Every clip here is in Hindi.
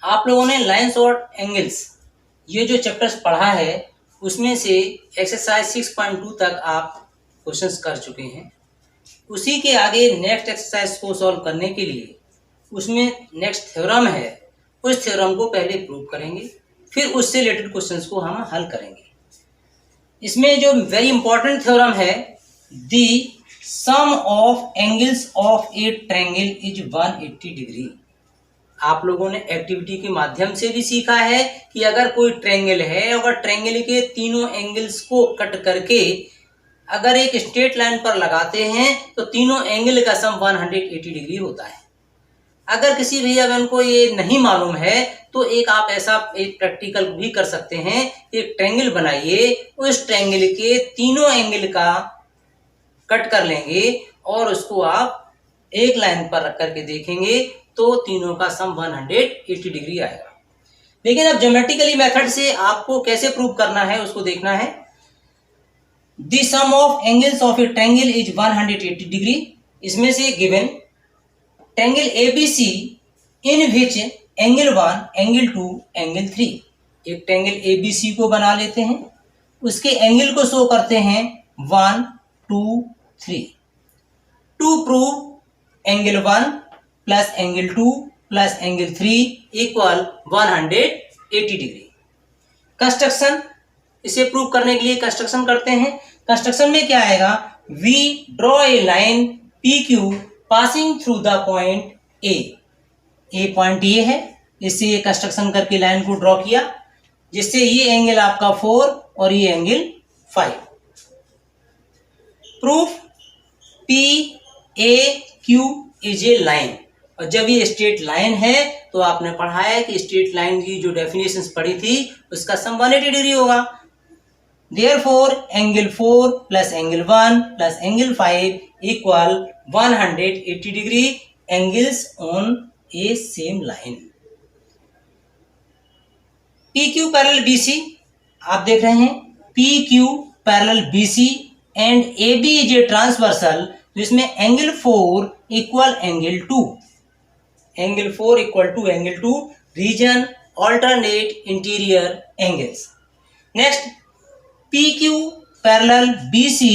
आप लोगों ने लाइन्स और एंगल्स ये जो चैप्टर्स पढ़ा है उसमें से एक्सरसाइज 6.2 तक आप क्वेश्चंस कर चुके हैं। उसी के आगे नेक्स्ट एक्सरसाइज को सॉल्व करने के लिए उसमें नेक्स्ट थ्योरम है, उस थ्योरम को पहले प्रूव करेंगे, फिर उससे रिलेटेड क्वेश्चंस को हम हल करेंगे। इसमें जो वेरी इंपॉर्टेंट थ्योरम है, the sum of angles of a triangle is 180 degree. आप लोगों ने एक्टिविटी के माध्यम से भी सीखा है कि अगर कोई ट्रायंगल है, अगर ट्रायंगल के तीनों एंगल्स को कट करके अगर एक स्ट्रेट लाइन पर लगाते हैं तो तीनों एंगल का सम 180 डिग्री होता है। अगर किसी भैया बहन को ये नहीं मालूम है तो आप ऐसा एक प्रैक्टिकल भी कर सकते हैं। एक ट्रायंगल बनाइए, उस ट्रायंगल के तीनों एंगल का कट कर लेंगे और उसको आप एक लाइन पर रख करके देखेंगे तो तीनों का सम 180 डिग्री आएगा। लेकिन अब ज्योमेट्रिकली मेथड से आपको कैसे प्रूव करना है उसको देखना है। The sum of angles of a triangle is 180 degree. इसमें से given triangle ABC in which angle 1, angle 2, angle 3। एक ट्रायंगल ABC को बना लेते हैं, उसके एंगल को शो करते हैं 1, 2, 3। To prove angle 1 plus angle 2 plus angle 3 equal 180 degree. Construction, इसे प्रूव करने के लिए कंस्ट्रक्शन करते हैं। कंस्ट्रक्शन में क्या आएगा, we draw a line PQ passing through the point A point ये है, इससे ये कंस्ट्रक्शन करके लाइन को ड्रॉ किया जिससे ये एंगल आपका 4 और ये angle 5। Proof PAQ is a line. और जब ये स्ट्रेट लाइन है तो आपने पढ़ा है कि स्ट्रेट लाइन की जो डेफिनेशंस पढ़ी थी उसका सम 180 डिग्री होगा। Therefore angle 4 plus angle 1 plus angle 5 equal 180 degree angles on a same line. PQ parallel BC, आप देख रहे हैं PQ parallel BC and AB is a transversal, जिसमें angle 4 equal angle 2, angle 4 equal to angle 2, reason alternate interior angles. Next PQ parallel BC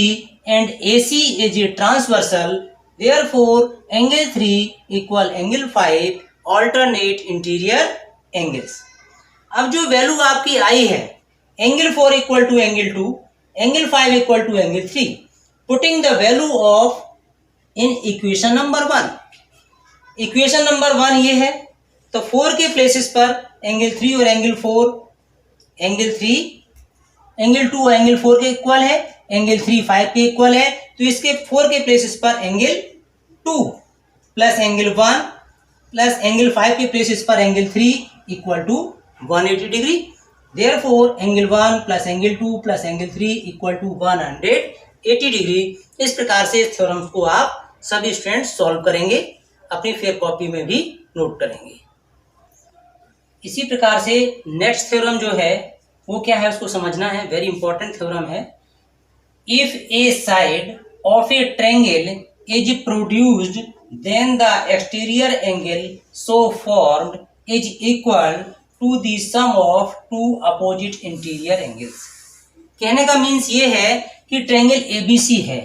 and AC is a transversal, therefore angle 3 equal angle 5 alternate interior angles. अब जो वैल्यू आपकी आई है, angle 4 equal to angle 2, angle 5 equal to angle 3, putting the value of in equation number 1। Equation number 1 ये है, तो 4 के प्लेसेस पर एंगल 3 और एंगल 4, एंगल 3 एंगल 2 एंगल 4 के इक्वल है, एंगल 3 5 के इक्वल है, तो इसके 4 के प्लेसेस पर angle 2 plus angle 1 plus angle 5 के प्लेसेस पर angle 3 equal to 180 degree. Therefore angle 1 plus angle 2 plus angle 3 equal to 180 degree. इस प्रकार से इस थ्योरम को आप सभी स्टूडेंट्स सॉल्व करेंगे, अपनी फेयर कॉपी में भी नोट करेंगे। इसी प्रकार से नेक्स्ट थ्योरम जो है वो क्या है उसको समझना है, वेरी इंपॉर्टेंट थ्योरम है। If a side of a triangle is produced then the exterior angle so formed is equal to the sum of two opposite interior angles. कहने का मीन्स ये है कि ट्रायंगल ABC है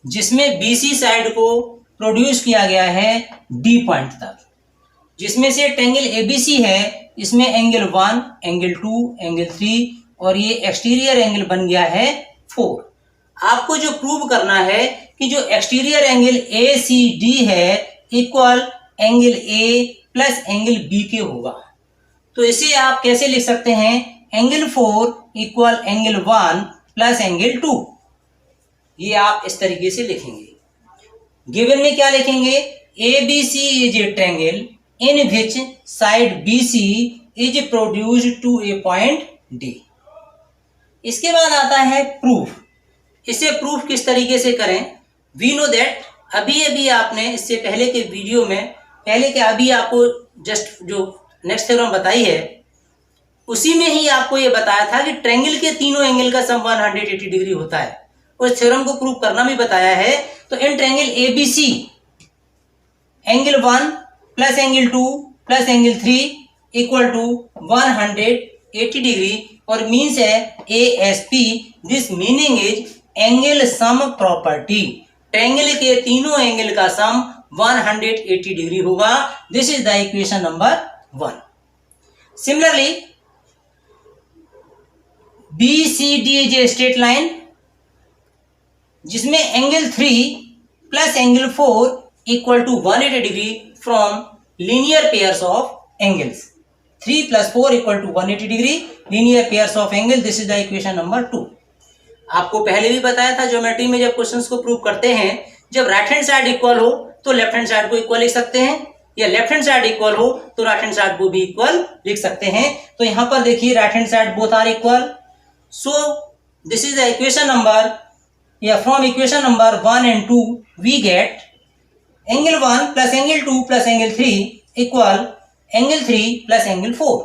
जिसमें BC साइड को प्रोड्यूस किया गया है D पॉइंट तक, जिसमें से ट्रायंगल ABC है, इसमें एंगल 1, एंगल 2, एंगल 3 और ये एक्सटीरियर एंगल बन गया है 4। आपको जो प्रूव करना है कि जो एक्सटीरियर एंगल ACD है equal angle A plus angle B के होगा। तो इसे आप कैसे लिख सकते हैं, angle 4 equal angle 1 plus angle 2। ये आप इस तरीके से लिखेंगे। गिवन में क्या लिखेंगे, ABC is a triangle in which side BC is produced to a point D। इसके बाद आता है प्रूफ। इसे प्रूफ किस तरीके से करें, वी नो दैट अभी आपने इससे पहले के वीडियो में अभी आपको जस्ट जो नेक्स्ट थ्योरम बताई है उसी में ही आपको ये बताया था कि ट्रायंगल के तीनों एंगल का सम 180 डिग्री होता है। उस थ्योरम को प्रूव करना भी बताया है। तो in triangle ABC angle 1 plus angle 2 plus angle 3 equal to 180 degree और मीन्स है ASP। This meaning is angle sum property. Triangle के तीनों एंगल का सम 180 डिग्री होगा। This is the equation number 1। Similarly BCD is a straight line जिसमें angle 3 plus angle 4 equal to 180 degree from linear pairs of angles. 3 plus 4 equal to 180 degree linear pairs of angle. This is the equation number 2। आपको पहले भी बताया था ज्योमेट्री में जब क्वेश्चंस को प्रूव करते हैं, जब राइट हैंड साइड इक्वल हो तो लेफ्ट हैंड साइड को इक्वल लिख सकते हैं, या लेफ्ट हैंड साइड इक्वल हो तो राइट हैंड साइड को भी इक्वल लिख सकते हैं। तो यहां पर देखिए right hand side both are equal. So this is the equation number, या from equation number 1 and 2 we get angle 1 plus angle 2 plus angle 3 equal angle 3 plus angle 4।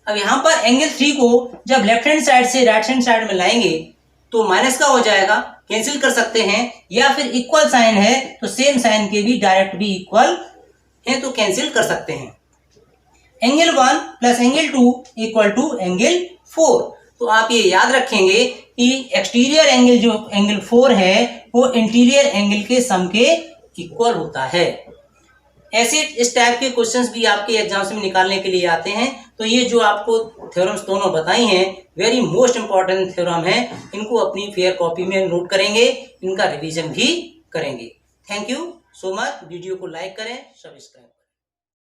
अब यहां पर एंगल 3 को जब लेफ्ट हैंड साइड से राइट हैंड साइड में लाएंगे तो माइनस का हो जाएगा, कैंसिल कर सकते हैं, या फिर इक्वल साइन है तो सेम साइन के भी डायरेक्ट भी इक्वल है तो कैंसिल कर सकते हैं। Angle 1 plus angle 2 equal to angle 4। तो आप ये याद रखेंगे कि एक्सटीरियर एंगल जो एंगल 4 है वो इंटीरियर एंगल के सम के इक्वल होता है। ऐसे इस टाइप के क्वेश्चंस भी आपके एग्जाम्स में निकालने के लिए आते हैं। तो ये जो आपको थ्योरम्स दोनों बताई हैं वेरी मोस्ट इंपॉर्टेंट थ्योरम है, इनको अपनी फेयर कॉपी में नोट करेंगे, इनका रिवीजन भी करेंगे। Thank you so much. Video को लाइक करें, सब्सक्राइब करें।